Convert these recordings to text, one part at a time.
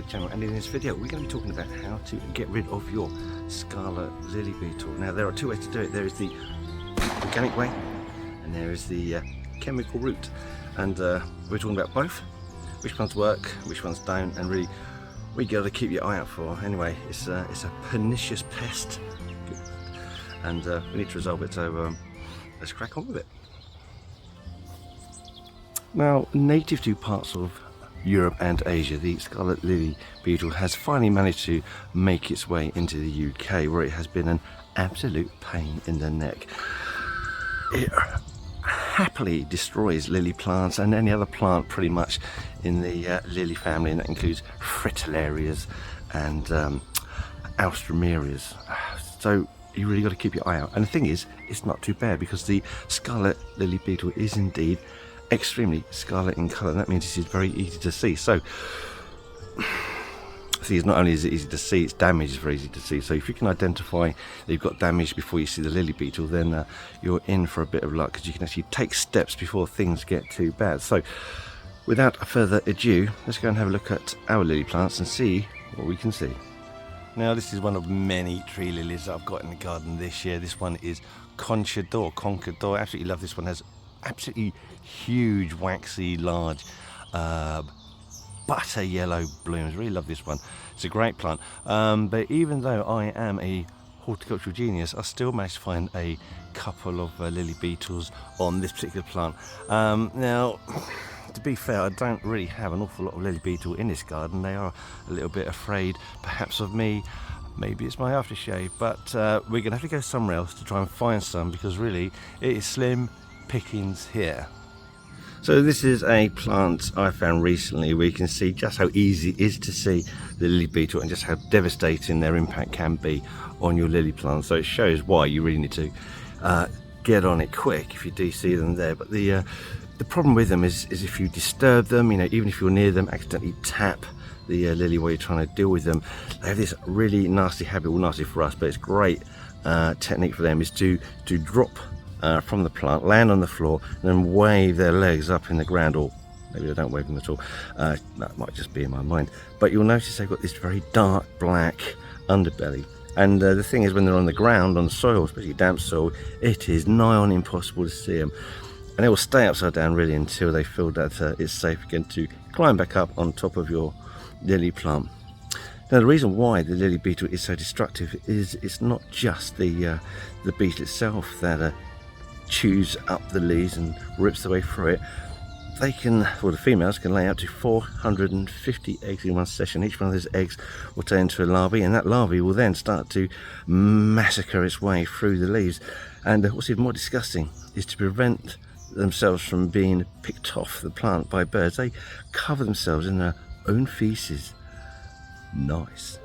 channel, and in this video we're going to be talking about how to get rid of your Scarlet Lily Beetle. Now there are two ways to do it. There is the organic way and there is the chemical route, and we're talking about both, which ones work, which ones don't, and really we got to keep your eye out for. Anyway, it's a pernicious pest and we need to resolve it, so let's crack on with it. Now, native to parts of Europe and Asia, the Scarlet Lily Beetle has finally managed to make its way into the UK, where it has been an absolute pain in the neck. It happily destroys lily plants and any other plant pretty much in the lily family, and that includes Fritillaries and Alströmerias. So you really got to keep your eye out. And the thing is, it's not too bad, because the Scarlet Lily Beetle is indeed extremely scarlet in colour, and that means this is very easy to see. So see, not only is it easy to see, its damage is very easy to see. So if you can identify that you've got damage before you see the lily beetle, then you're in for a bit of luck, because you can actually take steps before things get too bad. So without further ado, let's go and have a look at our lily plants and see what we can see. Now, this is one of many tree lilies that I've got in the garden this year. This one is Conchador. I absolutely love this one. It has absolutely huge, waxy, large, butter yellow blooms. Really love this one. It's a great plant. But even though I am a horticultural genius, I still managed to find a couple of lily beetles on this particular plant. Now, to be fair, I don't really have an awful lot of lily beetle in this garden. They are a little bit afraid, perhaps, of me. Maybe it's my aftershave, but we're going to have to go somewhere else to try and find some, because really it is slim pickings here. So this is a plant I found recently where you can see just how easy it is to see the lily beetle and just how devastating their impact can be on your lily plant. So it shows why you really need to get on it quick if you do see them there. But the problem with them is if you disturb them, you know, even if you're near them, accidentally tap the lily while you're trying to deal with them, they have this really nasty habit. Well, nasty for us, but it's great technique for them, is to drop from the plant, land on the floor, and then wave their legs up in the ground, or maybe they don't wave them at all. That might just be in my mind. But you'll notice they've got this very dark black underbelly. And the thing is, when they're on the ground, on the soil, especially damp soil, it is nigh on impossible to see them. And they will stay upside down really until they feel that it's safe again to climb back up on top of your lily plant. Now, the reason why the lily beetle is so destructive is it's not just the beetle itself that chews up the leaves and rips their way through it. They can, well, the females can lay up to 450 eggs in one session. Each one of those eggs will turn into a larvae, and that larvae will then start to massacre its way through the leaves. And what's even more disgusting is, to prevent themselves from being picked off the plant by birds, they cover themselves in their own feces. Nice.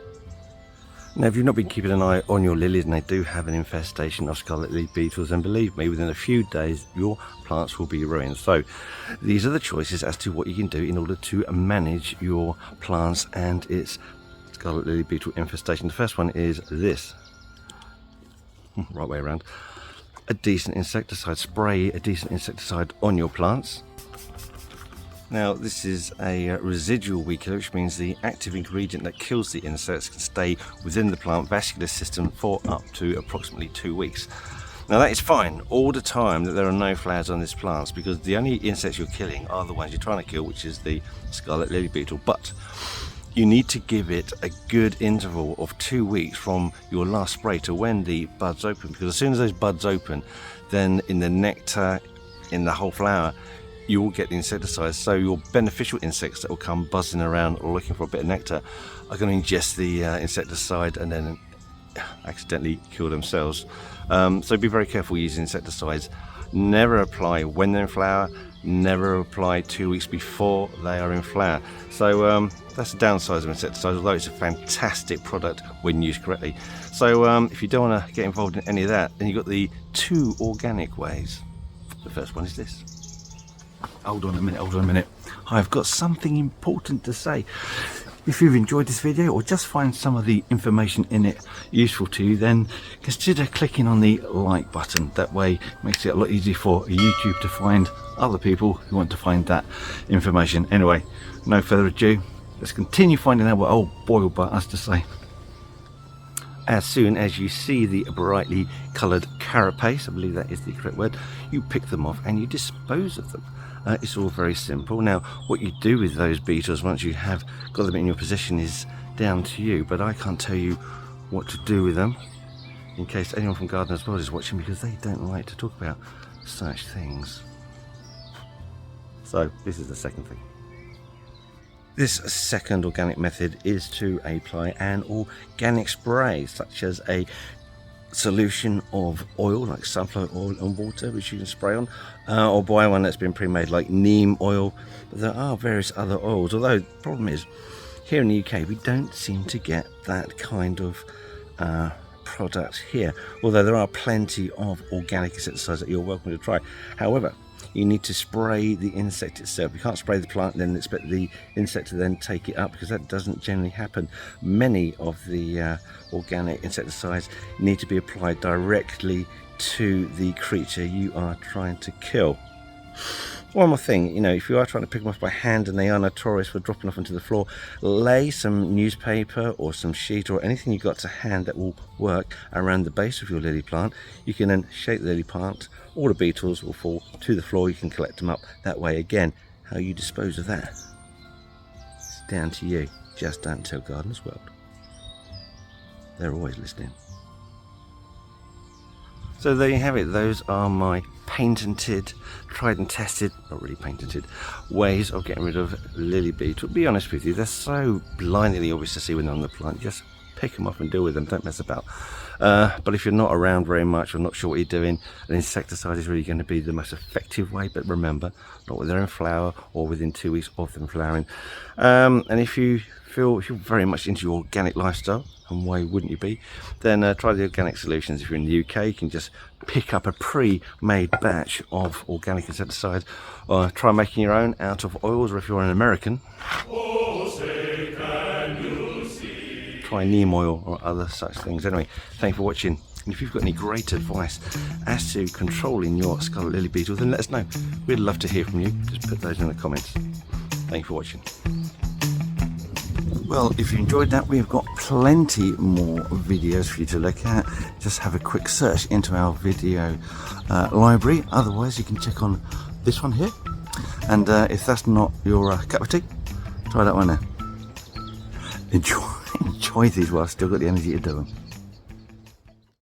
Now, if you've not been keeping an eye on your lilies, and they do have an infestation of Scarlet Lily Beetles, then believe me, within a few days your plants will be ruined. So these are the choices as to what you can do in order to manage your plants and its Scarlet Lily Beetle infestation. The first one is this. Right way around. A decent insecticide. Spray a decent insecticide on your plants. Now, this is a residual weed killer, which means the active ingredient that kills the insects can stay within the plant vascular system for up to approximately 2 weeks. Now, that is fine all the time that there are no flowers on these plants, because the only insects you're killing are the ones you're trying to kill, which is the Scarlet Lily Beetle. But you need to give it a good interval of 2 weeks from your last spray to when the buds open, because as soon as those buds open, then in the nectar, in the whole flower, you will get the insecticide. So your beneficial insects that will come buzzing around or looking for a bit of nectar are going to ingest the insecticide and then accidentally kill themselves. So be very careful using insecticides. Never apply when they're in flower, never apply 2 weeks before they are in flower. So that's the downside of insecticides, although it's a fantastic product when used correctly. So if you don't want to get involved in any of that, then you've got the two organic ways. The first one is this. Hold on a minute. I've got something important to say. If you've enjoyed this video or just find some of the information in it useful to you, then consider clicking on the like button. That way it makes it a lot easier for YouTube to find other people who want to find that information. Anyway, no further ado, let's continue finding out what old Boilbutt has to say. As soon as you see the brightly coloured carapace, I believe that is the correct word, you pick them off and you dispose of them. It's all very simple. Now, what you do with those beetles once you have got them in your possession is down to you, but I can't tell you what to do with them, in case anyone from Gardener's World is watching, because they don't like to talk about such things. So, this is the second thing. This second organic method is to apply an organic spray, such as a solution of oil, like sunflower oil and water, which you can spray on, or buy one that's been pre-made, like neem oil. But there are various other oils, although the problem is, here in the UK, we don't seem to get that kind of product here, although there are plenty of organic insecticides that you're welcome to try. However, you need to spray the insect itself. You can't spray the plant and then expect the insect to then take it up, because that doesn't generally happen. Many of the organic insecticides need to be applied directly to the creature you are trying to kill. One more thing, you know, if you are trying to pick them off by hand and they are notorious for dropping off onto the floor, lay some newspaper or some sheet or anything you've got to hand that will work around the base of your lily plant. You can then shake the lily plant, all the beetles will fall to the floor, you can collect them up that way. Again, how you dispose of that, it's down to you. Just don't tell Gardener's World. They're always listening. So there you have it. Those are my patented, tried and tested, not really patented, ways of getting rid of lily beetle. To be honest with you, they're so blindingly obvious to see when they're on the plant. Just pick them up and deal with them, don't mess about. But if you're not around very much or not sure what you're doing, an insecticide is really going to be the most effective way. But remember, not when they're in flower or within 2 weeks of them flowering. And if you're very much into your organic lifestyle, and why wouldn't you be, then try the organic solutions. If you're in the UK, you can just pick up a pre-made batch of organic insecticide, or try making your own out of oils, or if you're an American, try neem oil or other such things. Anyway, thanks for watching. And if you've got any great advice as to controlling your Scarlet Lily Beetle, then let us know. We'd love to hear from you. Just put those in the comments. Thanks for watching. Well, if you enjoyed that, we've got plenty more videos for you to look at. Just have a quick search into our video library. Otherwise, you can check on this one here. And if that's not your cup of tea, try that one there. Enjoy these while I've still got the energy to do them.